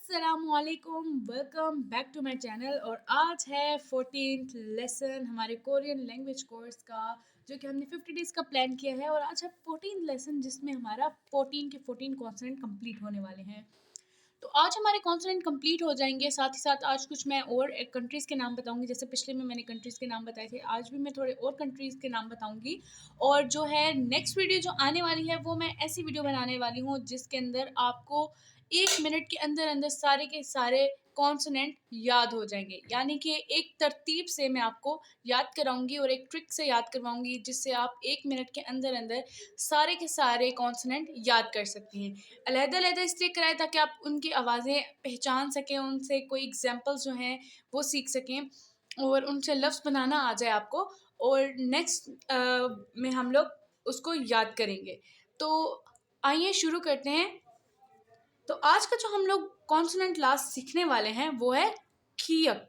अस्सलामुअलैकुम, welcome back to my channel. और आज है 14th लेसन हमारे कोरियन लैंग्वेज कोर्स का, जो कि हमने 50 डेज़ का प्लान किया है। और आज है 14th लेसन, जिसमें हमारा 14 के 14 कॉन्सोनेंट कंप्लीट होने वाले हैं। तो आज हमारे कॉन्सोनेंट कंप्लीट हो जाएंगे। साथ ही साथ आज कुछ मैं और एक कंट्रीज़ के नाम बताऊंगी। जैसे पिछले में मैंने कंट्रीज़ के नाम बताए थे, आज भी मैं थोड़े और कंट्रीज़ के नाम बताऊंगी। और जो है नेक्स्ट वीडियो जो आने वाली है, वो मैं ऐसी वीडियो बनाने वाली हूँ जिसके अंदर आपको 1 मिनट के अंदर अंदर सारे के सारे कॉन्सोनेंट याद हो जाएंगे। यानी कि एक तरतीब से मैं आपको याद कराऊंगी और एक ट्रिक से याद करवाऊंगी, जिससे आप 1 मिनट के अंदर अंदर सारे के सारे कॉन्सोनेंट याद कर सकती हैं। अलग-अलग इसलिए कराए ताकि आप उनकी आवाज़ें पहचान सकें, उनसे कोई एग्जाम्पल्स जो हैं वो सीख सकें और उनसे लफ्ज़ बनाना आ जाए आपको। और नेक्स्ट में हम लोग उसको याद करेंगे। तो आइए शुरू करते हैं। तो आज का जो हम लोग कॉन्सोनेंट लास्ट सीखने वाले हैं वो है खियक।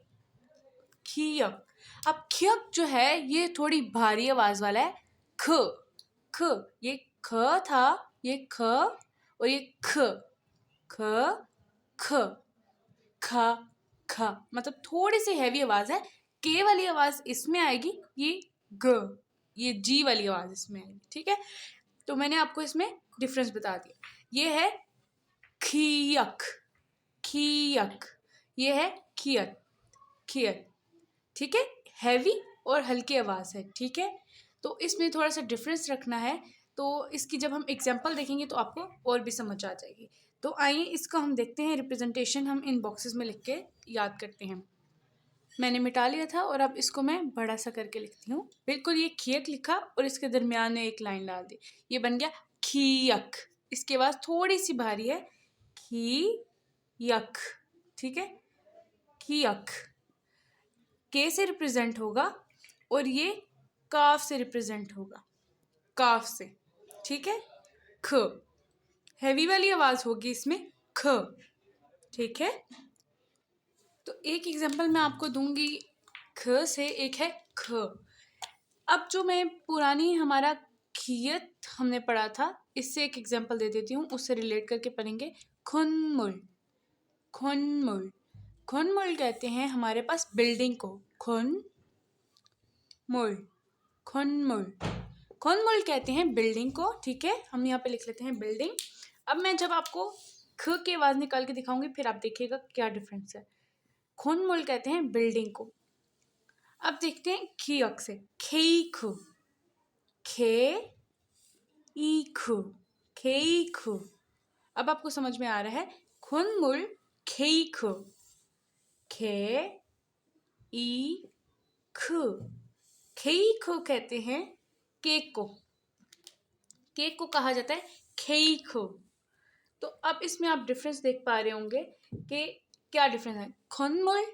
खियक। अब खियक जो है ये थोड़ी भारी आवाज वाला है। ख ख, ये ख था, ये ख और ये ख ख ख ख ख, मतलब थोड़ी सी हैवी आवाज है। के वाली आवाज इसमें आएगी, ये जी वाली आवाज इसमें आएगी। ठीक है, तो मैंने आपको इसमें डिफरेंस बता दिया। ये है खियक, खियक, ये है खियक, खियक। ठीक है, हैवी और हल्की आवाज़ है। ठीक है, तो इसमें थोड़ा सा डिफरेंस रखना है। तो इसकी जब हम एग्जांपल देखेंगे तो आपको और भी समझ आ जाएगी। तो आइए इसको हम देखते हैं। रिप्रेजेंटेशन हम इन बॉक्सेस में लिख के याद करते हैं। मैंने मिटा लिया था और अब इसको मैं बड़ा सा करके लिखती हूँ। बिल्कुल ये खियक लिखा और इसके दरमियान में एक लाइन डाल दी, ये बन गया खियक। इसके बाद थोड़ी सी भारी है, खियक। ठीक है, खियक के से रिप्रेजेंट होगा और ये काफ से रिप्रेजेंट होगा, काफ से। ठीक है, ख हैवी वाली आवाज होगी इसमें, ख। ठीक है, तो एक एग्जांपल मैं आपको दूंगी ख से, एक है ख। अब जो मैं पुरानी हमारा खियत हमने पढ़ा था, इससे एक एग्जांपल दे देती हूँ, उससे रिलेट करके पढ़ेंगे। खुनमुल, खुनमुल, खुनमुल कहते हैं हमारे पास बिल्डिंग को। खुन मुल, खुनमुल, खुनमुल कहते हैं बिल्डिंग को। ठीक है, हम यहाँ पे लिख लेते हैं बिल्डिंग। अब मैं जब आपको ख की आवाज निकाल के दिखाऊंगी, फिर आप देखिएगा क्या डिफरेंस है। खुनमुल कहते हैं बिल्डिंग को। अब देखते हैं खी अक से, खेईखु, खे ई खु, खेईखु। अब आपको समझ में आ रहा है। खुनमुल खेईखु, खे ई खु, खेईखु कहते हैं केक को। केक को कहा जाता है खेईखु। तो अब इसमें आप डिफरेंस देख पा रहे होंगे कि क्या डिफरेंस है। खुनमुल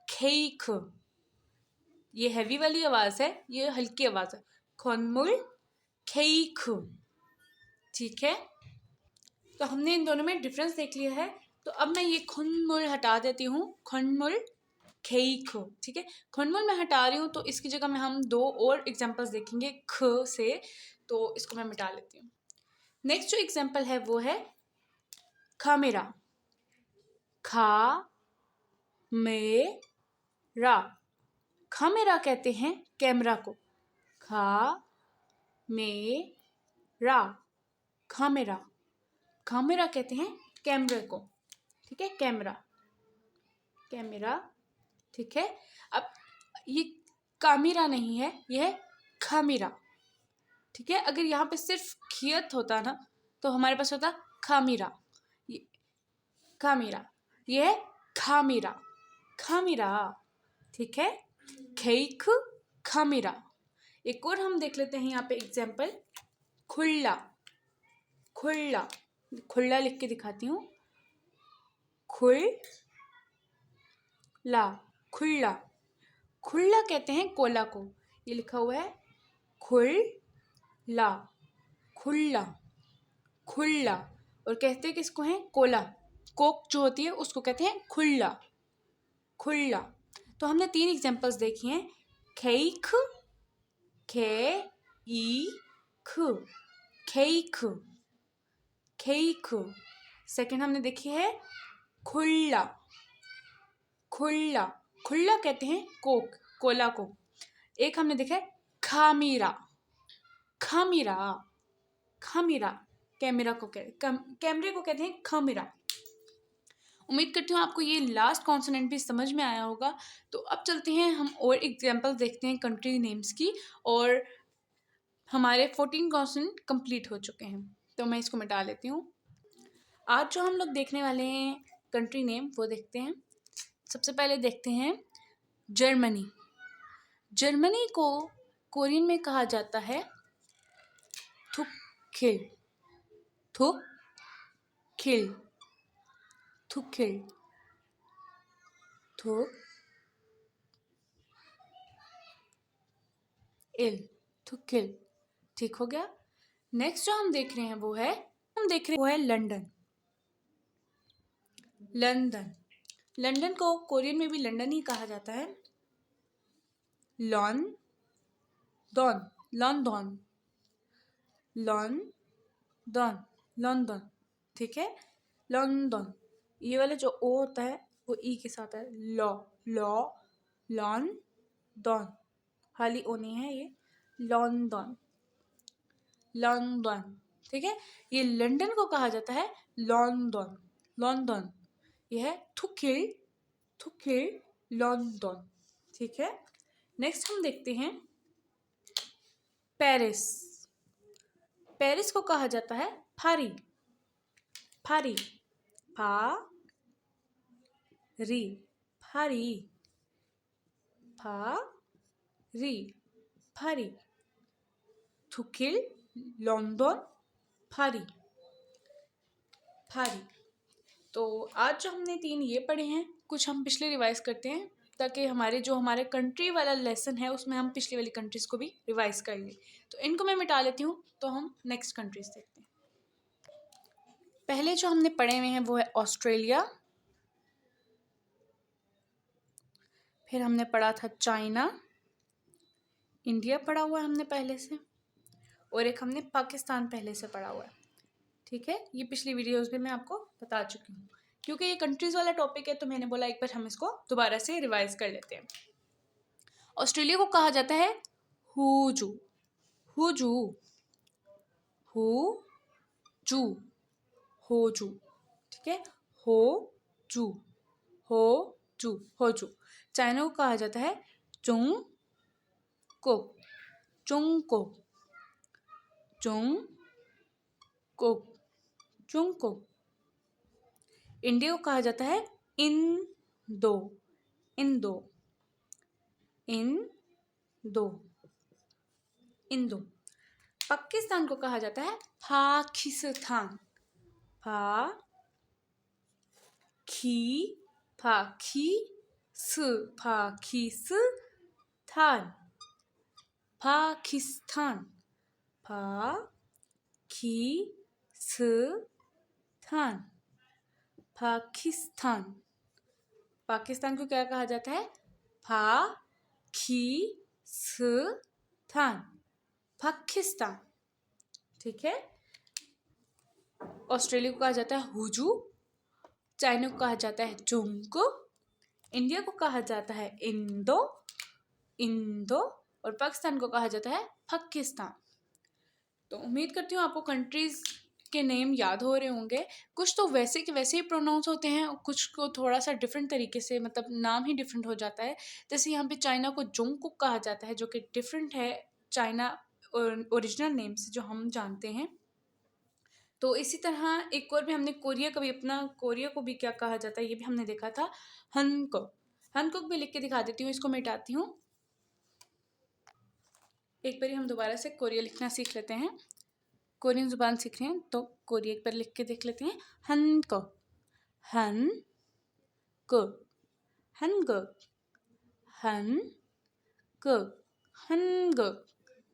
खेईखु, ये हैवी वाली आवाज है, ये हल्की आवाज है। खुनमुल खेईखु। ठीक है, तो हमने इन दोनों में डिफरेंस देख लिया है। तो अब मैं ये खुनमुल हटा देती हूँ, खुनमुल खेईखु। ठीक है, खुनमुल मैं हटा रही हूँ, तो इसकी जगह में हम दो और एग्जांपल्स देखेंगे ख से। तो इसको मैं मिटा लेती हूँ। नेक्स्ट जो एग्जांपल है वो है खामेरा, खा में रा। खामेरा कहते हैं कैमरा को। खा में रा, खामेरा, खामेरा कहते हैं कैमरे को। ठीक है, कैमरा, कैमरा। ठीक है, अब ये कामिरा नहीं है, ये है खामिरा। ठीक है, अगर यहाँ पे सिर्फ खियत होता ना, तो हमारे पास होता खामिरा, ये खामिरा, ये है खामिरा, खामिरा। ठीक है, खेईख खामिरा। एक और हम देख लेते हैं यहाँ पे एग्जाम्पल। खुल्ला, खुल्ला, खुल्ला लिख के दिखाती हूँ। खुल्ला, खुल्ला, खुल्ला कहते हैं कोला को। ये लिखा हुआ है खुल्ला, खुल्ला, खुल्ला। और कहते हैं किसको है, कोला, कोक जो होती है उसको कहते हैं खुल्ला, खुल्ला। तो हमने 3 एग्जांपल्स देखी हैं। खेईख, खे ई ख, खेईख, खेईख। सेकंड हमने देखी है खुल्ला, खुल्ला, खुल्ला कहते हैं कोक, कोला को। एक हमने देखा है खामीरा, खामीरा, खामीरा, कैमरा को कैमरे को कहते हैं खामीरा। उम्मीद करती हूँ आपको ये लास्ट कॉन्सोनेंट भी समझ में आया होगा। तो अब चलते हैं हम और एग्जाम्पल देखते हैं कंट्री नेम्स की, और हमारे 14 कॉन्सोनेंट कंप्लीट हो चुके हैं, तो मैं इसको मिटा लेती हूँ। आज जो हम लोग देखने वाले हैं कंट्री नेम वो देखते हैं। सबसे पहले देखते हैं जर्मनी। जर्मनी को कोरियन में कहा जाता है थुक्खिल, थुक्खिल, थुक्खिल, थुक्खिल, थुक्खिल। ठीक हो गया। नेक्स्ट जो हम देख रहे हैं वो है लंदन। लंदन, लंदन को कोरियन में भी लंदन ही कहा जाता है। London, London, London, London. ठीक है, लॉन्डन। ये वाला जो ओ होता है वो ई के साथ है। लॉ, लॉ, लॉन्डन, खाली ओ नहीं है ये, लॉन्डन, लॉन्डन। ठीक है, ये लंदन को कहा जाता है लॉन्डन, लॉन्डन। यह है थुक्खिल, थुक्खिल, लॉन्डन। ठीक है, नेक्स्ट हम देखते हैं पेरिस। पेरिस को कहा जाता है फारी, फारी, फा री, फारी, फा री, फारी, थुक्खिल, लंदन, फारी, फारी। तो आज जो हमने 3 ये पढ़े हैं, कुछ हम पिछले रिवाइज करते हैं ताकि हमारे कंट्री वाला लेसन है उसमें हम पिछली वाली कंट्रीज को भी रिवाइज कर लें। तो इनको मैं मिटा लेती हूँ, तो हम नेक्स्ट कंट्रीज देखते हैं। पहले जो हमने पढ़े हुए हैं वो है ऑस्ट्रेलिया, फिर हमने पढ़ा था चाइना, इंडिया पढ़ा हुआ है हमने पहले से, और एक हमने पाकिस्तान पहले से पढ़ा हुआ है। ठीक है, ये पिछली वीडियोस में मैं आपको बता चुकी हूँ। क्योंकि ये कंट्रीज वाला टॉपिक है तो मैंने बोला एक बार हम इसको दोबारा से रिवाइज कर लेते हैं। ऑस्ट्रेलिया को कहा जाता है हुजू, हुजू, हुजू, होजू। ठीक है, होजू, होजू, होजू। चाइना को कहा जाता है चुंगकुक, चुंगकुक, चुंगकुक, चुंगकुक। इंडिया को कहा जाता है इंदो, इंदो, इंदो, इंदो। पाकिस्तान को कहा जाता है पाकिस्तान, पाकिस्तान, पाकिस्तान, पाकिस्तान, पाकिस्तान। पाकिस्तान को क्या कहा जाता है? पाकिस्तान, पाकिस्तान। ठीक है, ऑस्ट्रेलिया को कहा जाता है हुजू, चाइना को कहा जाता है चुंगकुक, इंडिया को कहा जाता है इंदो, इंदो, और पाकिस्तान को कहा जाता है पाकिस्तान। तो उम्मीद करती हूँ आपको कंट्रीज के नेम याद हो रहे होंगे। कुछ तो वैसे के वैसे ही प्रोनाउंस होते हैं, कुछ को थोड़ा सा डिफरेंट तरीके से, मतलब नाम ही डिफरेंट हो जाता है। जैसे यहाँ पे चाइना को जोंगकुक कहा जाता है, जो कि डिफरेंट है चाइना ओरिजिनल नेम से जो हम जानते हैं। तो इसी तरह एक और भी हमने कोरिया को भी क्या कहा जाता है ये भी हमने देखा था, हनकुक। हनकुक भी लिख के दिखा देती हूँ, इसको मिटाती हूँ। एक बार हम दोबारा से कोरिया लिखना सीख लेते हैं। कोरियन जुबान सीख रहे हैं तो कोरिया एक बार लिख के देख लेते हैं। हनकुक, हनकुक, हनकुक, हनकुक, हनकुक।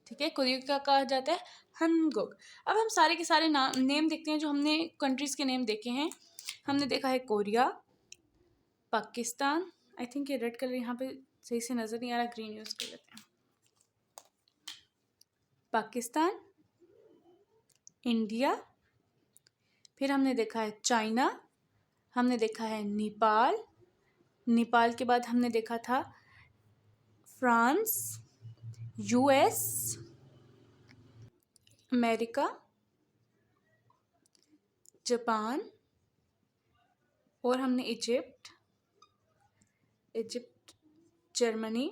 ठीक है, कोरिया का कहा जाता है हनकुक। अब हम सारे के सारे नेम देखते हैं जो हमने कंट्रीज के नेम देखे हैं। हमने देखा है कोरिया, पाकिस्तान, आई थिंक ये रेड कलर यहाँ पे सही से नज़र नहीं आ रहा, ग्रीन यूज़ कर लेते हैं। पाकिस्तान, इंडिया, फिर हमने देखा है चाइना, हमने देखा है नेपाल, नेपाल के बाद हमने देखा था फ्रांस, यूएस, अमेरिका, जापान, और हमने Egypt, Germany,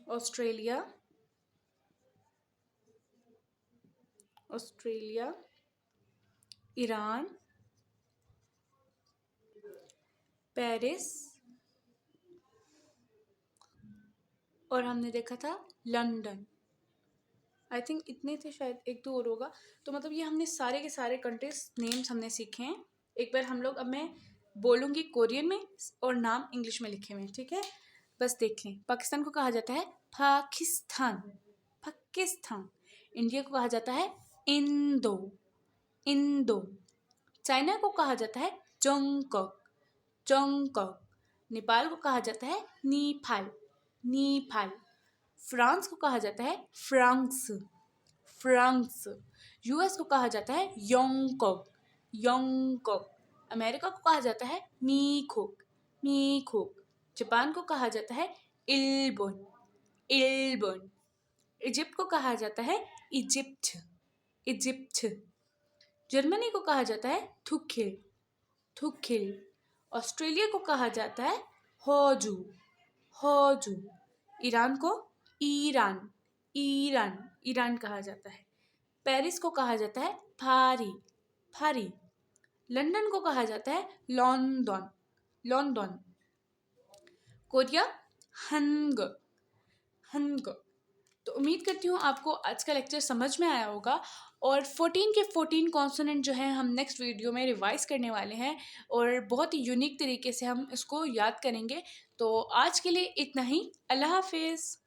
Australia, Iran, Paris, और हमने देखा था लंदन। आई थिंक इतने थे, शायद एक दो और होगा। तो मतलब ये हमने सारे के सारे कंट्रीज नेम्स हमने सीखे हैं। एक बार हम लोग, अब मैं बोलूँगी कोरियन में और नाम इंग्लिश में लिखे हुए हैं, ठीक है? बस देख लें। पाकिस्तान को कहा जाता है पाकिस्तान, पाकिस्तान। इंडिया को कहा जाता है इंडो, इंडो। चाइना को कहा जाता है जोंगकोक, जोंगकोक। नेपाल को कहा जाता है नीफाल, नीफाल। फ्रांस को कहा जाता है फ्रांस, फ्रांस। यूएस को कहा जाता है योंगकोक, योंगकोक। अमेरिका को कहा जाता है मीकोक, मीकोक। जापान को कहा जाता है इल्बोन, इल्बोन। इजिप्ट को कहा जाता है इजिप्ट, इजिप्ट। जर्मनी को कहा जाता है थुकिल, थुकिल। ऑस्ट्रेलिया को कहा जाता है होजू, होजू। ईरान को ईरान, ईरान, ईरान कहा जाता है। पेरिस को कहा जाता है फारी, फारी। लंदन को कहा जाता है लंदन, लंदन। कोरिया हंग, हंग। तो उम्मीद करती हूँ आपको आज का लेक्चर समझ में आया होगा। और 14 के 14 कॉन्सोनेंट जो है हम नेक्स्ट वीडियो में रिवाइज करने वाले हैं और बहुत ही यूनिक तरीके से हम इसको याद करेंगे। तो आज के लिए इतना ही। अल्लाह हाफिज़।